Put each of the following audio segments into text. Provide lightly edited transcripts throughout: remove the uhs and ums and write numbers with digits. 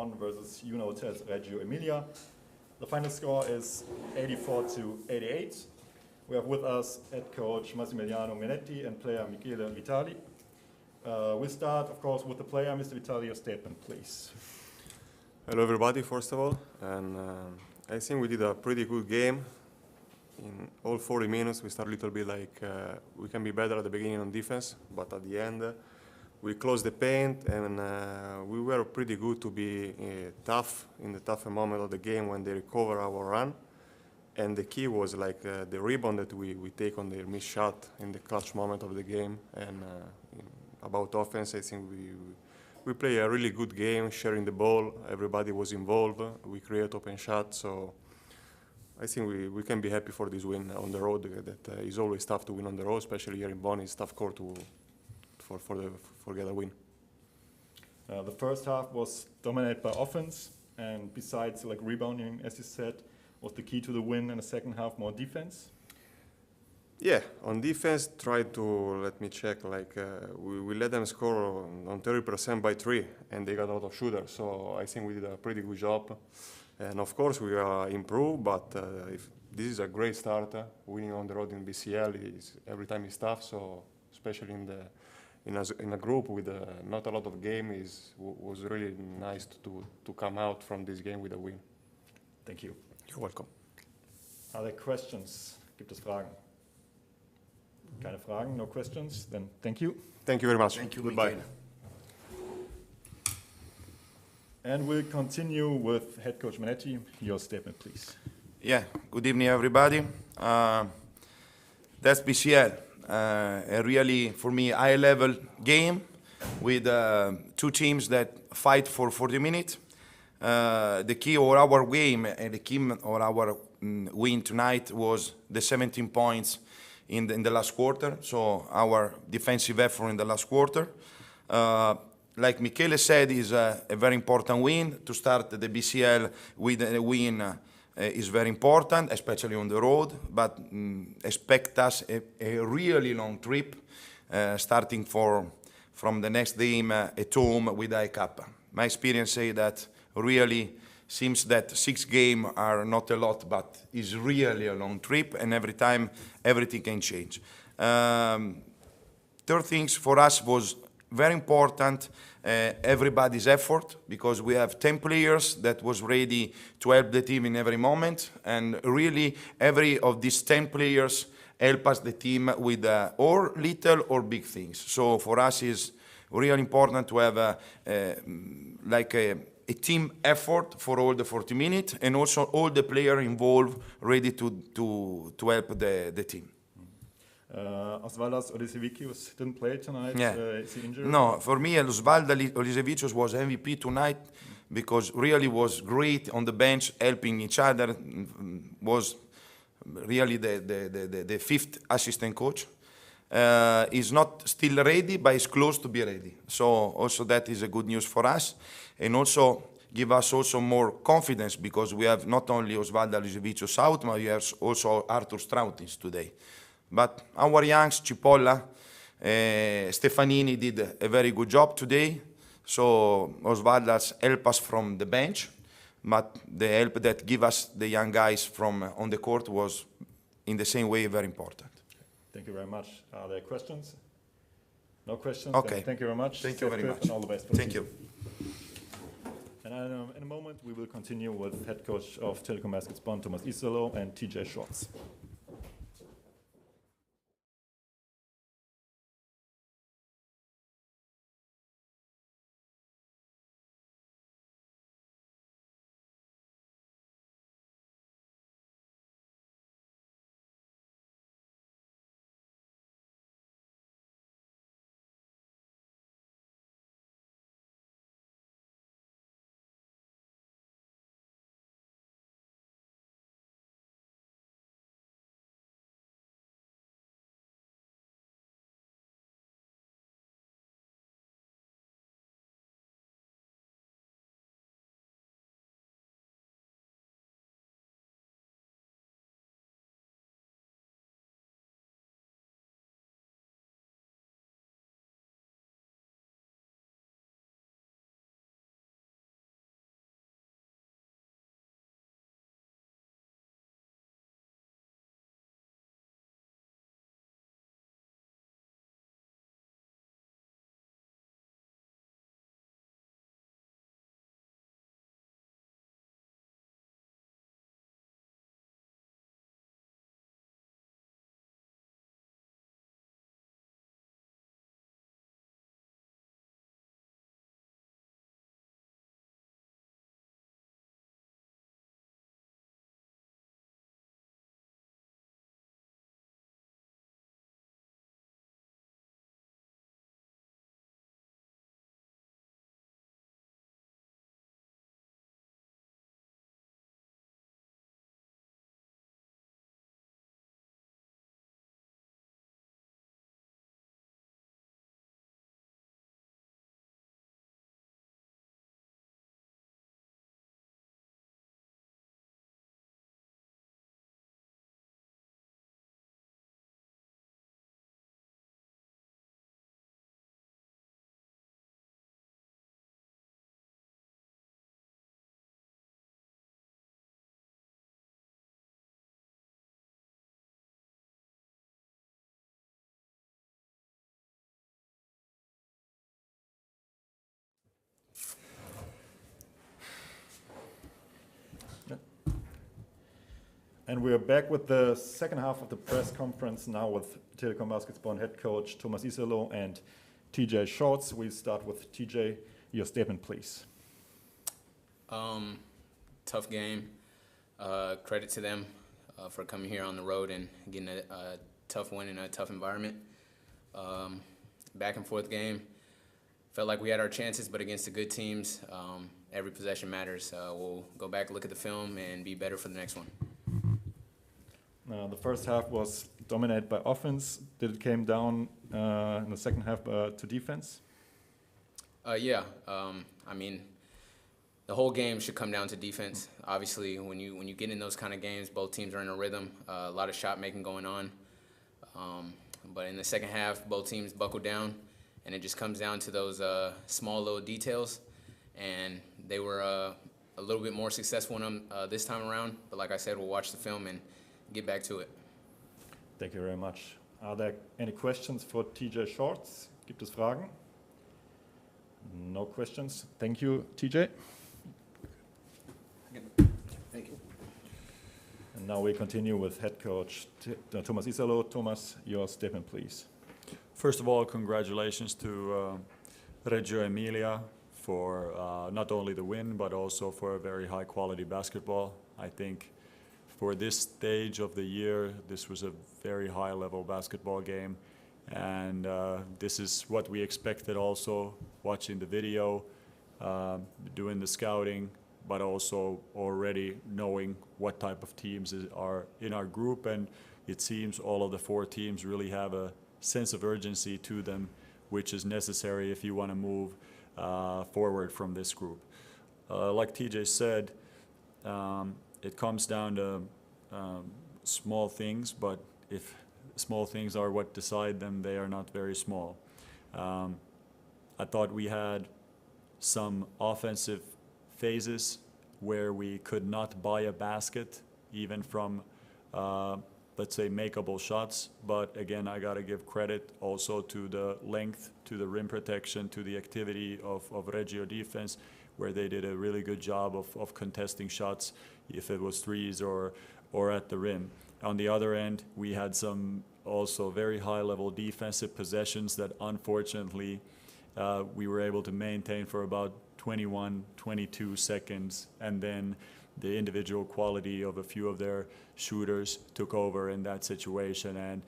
Bonn versus UNAHOTELS Reggio Emilia. The final score is 84-88. We have with us head coach Massimiliano Minetti and player Michele Vitali. We'll start, of course, with the player. Mr. Vitali, your statement, please. Hello, everybody, first of all. And I think we did a pretty good game. In all 40 minutes, we started a little bit like we can be better at the beginning on defense, but at the end, we closed the paint, and we were pretty good to be tough in the tougher moment of the game when they recover our run. And the key was like the rebound that we take on their missed shot in the clutch moment of the game. And about offense, I think we play a really good game, sharing the ball. Everybody was involved. We create open shots. So I think we can be happy for this win on the road. That is always tough to win on the road, especially here in Bonn. It's tough court for get a win. The first half was dominated by offense, and besides like rebounding, as you said, was the key to the win. In the second half, more defense. Yeah, on defense, tried to, let me check, like we let them score on 30% by 3, and they got out of shooters. So I think we did a pretty good job. And of course, we improved, but if this is a great start. Winning on the road in BCL every time is tough. So especially in a group with not a lot of game, was really nice to come out from this game with a win. Thank you. You're welcome. Are there questions? Gibt es Fragen? Keine Fragen, no questions? Then thank you. Thank you very much. Thank you, Goodbye. Michele. And we'll continue with head coach Minetti. Your statement, please. Yeah, good evening, everybody. That's BCL. A really, for me, high-level game with two teams that fight for 40 minutes. The key of our game and the key of our win tonight was the 17 points in the last quarter. So our defensive effort in the last quarter. Like Michele said, is a very important win. To start the BCL with a win is very important, especially on the road. But expect us a really long trip, starting from the next game at home with ICAP. My experience say that really seems that 6 games are not a lot, but it's really a long trip, and every time everything can change. Third things for us was very important, everybody's effort, because we have 10 players that was ready to help the team in every moment, and really every of these 10 players help us the team with or little or big things. So for us is really important to have a team effort for all the 40 minutes, and also all the players involved ready to help the team. Osvaldas Olisevicius didn't play tonight. Yeah. Is he injured? No, for me, Osvaldas Olisevicius was MVP tonight because really was great on the bench, helping each other. Was really the fifth assistant coach. Is not still ready, but is close to be ready. So also that is a good news for us, and also give us also more confidence because we have not only Osvaldas Olisevicius out, but we have also Arthur Strautins today. But our youngs, Cipolla, Stefanini did a very good job today. So Osvaldas help us from the bench, but the help that give us the young guys from on the court was in the same way very important. Thank you very much. Are there questions? No questions? Okay. Then thank you very much. Thank you very much. And all the best. For the Thank season. you. And in a moment, we will continue with head coach of Telekom Basketball Bonn, Thomas Isolo, and TJ Schwartz. And we're back with the second half of the press conference now with Telekom Basketball head coach Thomas Isalo and TJ Shorts. We start with TJ. Your statement, please. Tough game. Credit to them for coming here on the road and getting a tough win in a tough environment. Back and forth game. Felt like we had our chances, but against the good teams, every possession matters. We'll go back, look at the film, and be better for the next one. The first half was dominated by offense. Did it came down in the second half to defense? Yeah. I mean, the whole game should come down to defense. Obviously, when you get in those kind of games, both teams are in a rhythm. A lot of shot making going on. But in the second half, both teams buckled down, and it just comes down to those small little details. And they were a little bit more successful in them this time around. But like I said, we'll watch the film and get back to it. Thank you very much. Are there any questions for TJ Shorts? Gibt es Fragen? No questions. Thank you, TJ. Thank you. And now we continue with head coach Thomas Isalo. Thomas, your statement, please. First of all, congratulations to Reggio Emilia for not only the win, but also for a very high-quality basketball. I think for this stage of the year, this was a very high-level basketball game. And this is what we expected also, watching the video, doing the scouting, but also already knowing what type of teams are in our group. And it seems all of the four teams really have a sense of urgency to them, which is necessary if you want to move forward from this group. Like TJ said, it comes down to small things, but if small things are what decide them, they are not very small. I thought we had some offensive phases where we could not buy a basket, even from, let's say, makeable shots. But again, I got to give credit also to the length, to the rim protection, to the activity of Reggio defense, where they did a really good job of contesting shots, if it was threes or at the rim. On the other end, we had some also very high-level defensive possessions that unfortunately we were able to maintain for about 21, 22 seconds, and then the individual quality of a few of their shooters took over in that situation. And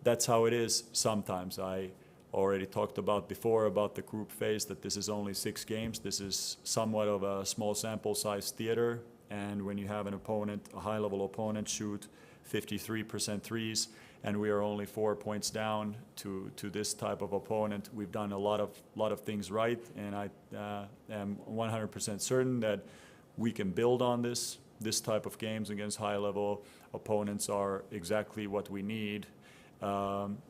that's how it is sometimes. I already talked about before about the group phase, that this is only 6 games. This is somewhat of a small sample size theater. And when you have an opponent, a high-level opponent, shoot 53% threes, and we are only 4 points down to this type of opponent, we've done a lot of things right, and I am 100% certain that we can build on this. This type of games against high-level opponents are exactly what we need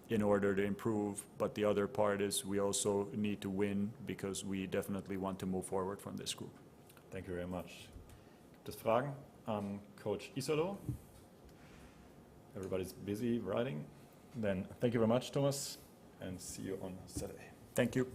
in order to improve. But the other part is we also need to win, because we definitely want to move forward from this group. Thank you very much. Gibt es Fragen an Coach Isalo? Everybody's busy writing. Then thank you very much, Thomas, and see you on Saturday. Thank you.